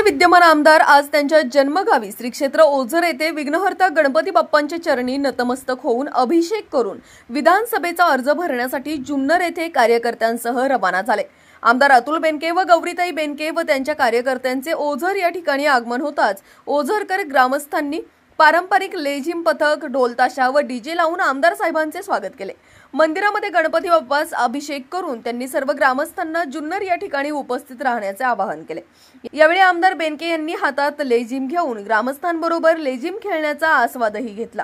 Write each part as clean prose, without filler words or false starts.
विद्यमान आमदार आज त्यांच्या जन्मगावी श्री क्षेत्र ओझर येथे विघ्नहर्ता गणपती बाप्पांच्या चरणी नतमस्तक होऊन अभिषेक करून विधानसभेचा अर्ज भरण्यासाठी जुन्नर येथे कार्यकर्त्यांसह रवाना झाले। आमदार अतुल बेनके व गौरीताई बेनके व त्यांच्या कार्यकर्त्यांचे ओझर या ठिकाणी आगमन होताच ओझरकर ग्रामस्थांनी पारंपरिक लेझिम पथक, ढोलताशा व डीजे लावून आमदार साहेबांचे स्वागत केले। मंदिरामध्ये गणपती बाप्पास अभिषेक करून त्यांनी सर्व ग्रामस्थांना जुन्नर या ठिकाणी उपस्थित राहण्याचे आवाहन केले। यावेळी आमदार बेनके यांनी हातात लेझिम घेऊन ग्रामस्थांबरोबर लेझिम खेळण्याचा आस्वादही घेतला।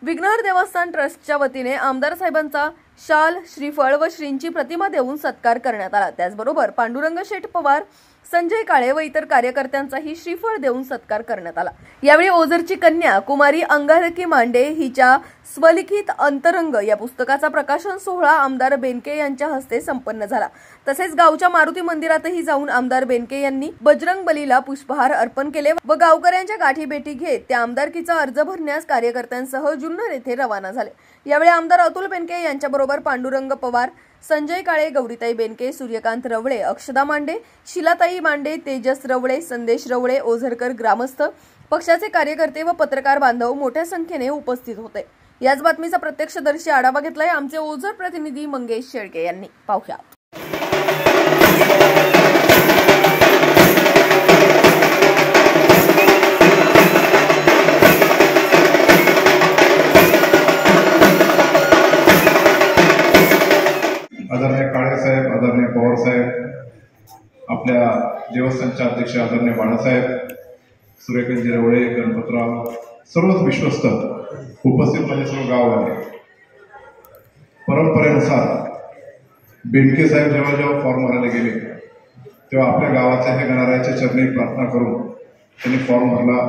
विघ्नहर देवस्थान ट्रस्टच्या वतीने आमदार साहेबांचा शाल, श्रीफळ व श्रींची प्रतिमा देऊन सत्कार करण्यात आला। त्याचबरोबर पांडुरंग शेठ पवार, संजय काळे व इतर कार्यकर्त्यांचाही श्रीफळ देऊन सत्कार करण्यात आला। यावेळी ओझरची कन्या कुमारी अंगारकी मांडे हिच्या स्वलिखित अंतरंग या पुस्तकाचा प्रकाशन सोहळा आमदार बेनके यांच्या हस्ते संपन्न झाला। तसेच गावच्या मारुती मंदिरातही जाऊन आमदार बेनके यांनी बजरंग बलीला पुष्पहार अर्पण केले व गावकऱ्यांच्या गाठी भेटी घेत त्या आमदारकीचा अर्ज भरण्यास कार्यकर्त्यांसह जुन्नर येथे रवाना झाले। यावेळी आमदार अतुल बेनके यांच्याबरोबर पांडुरंग पवार, संजय काळे, गौरीताई बेनके, सूर्यकांत रवळे, अक्षदा मांडे, शिलाताई मांडे, तेजस रवळे, संदेश रवळे, ओझरकर ग्रामस्थ, पक्षाचे कार्यकर्ते व पत्रकार बांधव मोठ्या संख्येने उपस्थित होते। याच बातमीचा प्रत्यक्षदर्शी आढावा घेतलाय आमचे ओझर प्रतिनिधी मंगेश शेळके यांनी। पाहूया। आदरणीय काळे साहेब, आदरणीय पवार साहेब, आपल्या देवस्थानचे अध्यक्ष आदरणीय बाळासाहेब, सूर्यकांत रवळे, गणपतराव, सर्वच विश्वस्त उपस्थित माझे सर्व गाव आले। परंपरेनुसार बेनके साहेब जेव्हा फॉर्म भरायला गेले तेव्हा आपल्या गावाच्या हे गणरायाच्या चरणी प्रार्थना करून त्यांनी फॉर्म भरला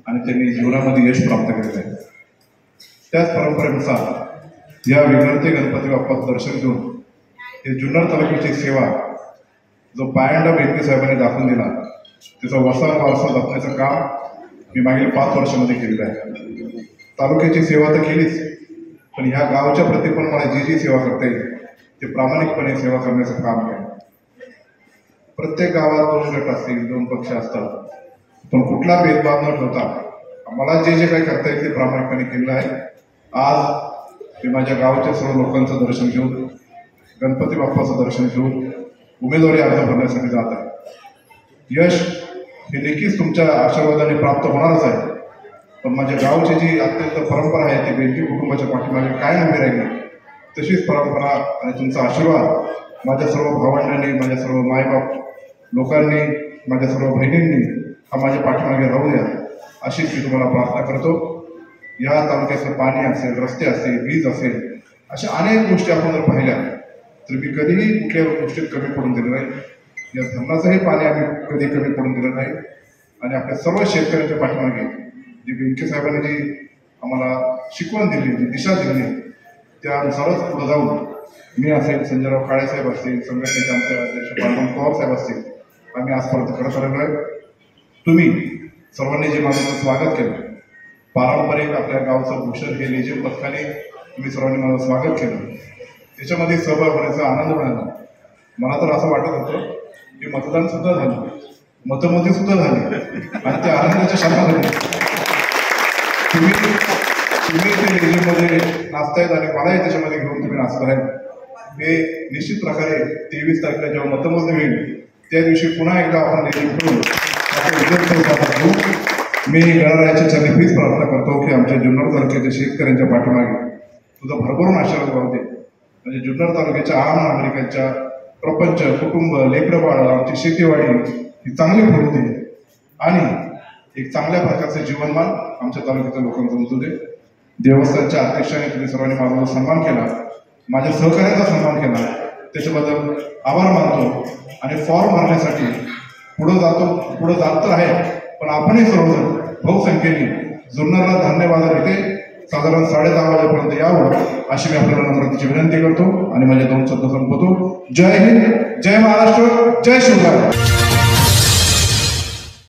आणि त्यांनी जीवनामध्ये यश प्राप्त केले आहे। त्याच परंपरेनुसार या विघ्नहर्ते गणपती बाप्पाचं दर्शन घेऊन हे जुन्नर तालुक्याची सेवा जो पायंडा बेनके साहेबांनी दाखवून दिला त्याचा वारसा जपण्याचं काम मी मागील 5 वर्षामध्ये केलेलं आहे। तालुक्याची सेवा तर केलीच, पण ह्या गावच्या प्रती पण मला जी सेवा करता येईल ते प्रामाणिकपणे सेवा करण्याचं काम केलं। प्रत्येक गावात 2 गट असतील, 2 पक्ष असतात, पण कुठला भेदभाव न ठेवता मला जे काही करता येईल ते प्रामाणिकपणे केलेलं आहे। आज मी माझ्या गावच्या सर्व लोकांचं दर्शन घेऊन, गणपती बाप्पाचं दर्शन घेऊन उमेदवारी अर्ज भरण्यासाठी जात आहे। यश हे नक्कीच तुमच्या आशीर्वादाने प्राप्त होणारच आहे, पण माझ्या गावची जी अत्यंत परंपरा आहे ती बेनके कुटुंबाच्या पाठीमागे कायम उभी राहिली, तशीच परंपरा आणि तुमचा आशीर्वाद माझ्या सर्व भावंडांनी, माझ्या सर्व मायबाप लोकांनी, माझ्या सर्व बहिणींनी हा माझ्या पाठीमागे राहू द्या अशीच मी तुम्हाला प्रार्थना करतो। या तालुक्याचं पाणी असेल, रस्ते असेल, वीज असेल, अशा अनेक गोष्टी आपण जर पाहिल्या तर मी कधीही कुठल्या गोष्टीत कमी पडून दिलं नाही। या धरणाचंही पाणी आम्ही कधी कमी पडून दिलं नाही आणि आपल्या सर्व शेतकऱ्यांच्या पाठीमागे जी बेनके साहेबांनी जी आम्हाला शिकवण दिली, जी दिशा दिली, त्यानुसारच पुढे जाऊन मी असेल, संजयराव काळे साहेब असतील, संघटनेचे आमचे अध्यक्ष पांडुरंग पवार साहेब असतील, आम्ही आजपर्यंत करत आलेलो आहे। तुम्ही सर्वांनी जे माझं स्वागत केलं, पारंपरिक आपल्या गावचं भूषण हे लेझिम पथकाने तुम्ही सर्वांनी माझं स्वागत केलं, त्याच्यामध्ये सहभाग होण्याचा आनंद मिळाला। मला तर असं वाटत होतं की मतदान सुद्धा झालं, मतमोजणी सुद्धा झाली आणि त्या आनंदाच्या क्षणात झाली। तुम्ही ते लेझिममध्ये नाचतायत आणि मलाही त्याच्यामध्ये घेऊन तुम्ही नाचत आहे। हे निश्चित प्रकारे 23 तारखेला जेव्हा मतमोजणी होईल त्या दिवशी पुन्हा एकदा आपण लेझिम करून घेऊ। मी गणरायाच्या चरणी हीच प्रार्थना करतो की आमच्या जुन्नर तालुक्याच्या शेतकऱ्यांच्या पाठीमागे तुझा भरभरून आशीर्वाद राहू दे, म्हणजे जुन्नर तालुक्याच्या आम नागरिकांच्या प्रपंच, कुटुंब, लेकरबाळ, आमची शेतीवाडी ही चांगली फळू दे आणि एक चांगल्या प्रकारचे जीवनमान आमच्या तालुक्याच्या लोकांना उमटू दे। देवस्थानच्या अध्यक्षाने तुम्ही सर्वांनी माझा सन्मान केला, माझ्या सहकार्याचा सन्मान केला, त्याच्याबद्दल आभार मानतो आणि फॉर्म भरण्यासाठी पुढे जात तर आहे, पण आपणही सर्वजण बहुसंख्येने जुन्नरला धन्यवाद देते साधारण 10:30 वाजेपर्यंत यावं अशी मी आपल्याला नम्रतेची विनंती करतो आणि माझे 2 शब्द संपवतो। जय हिंद, जय महाराष्ट्र, जय शिवराय।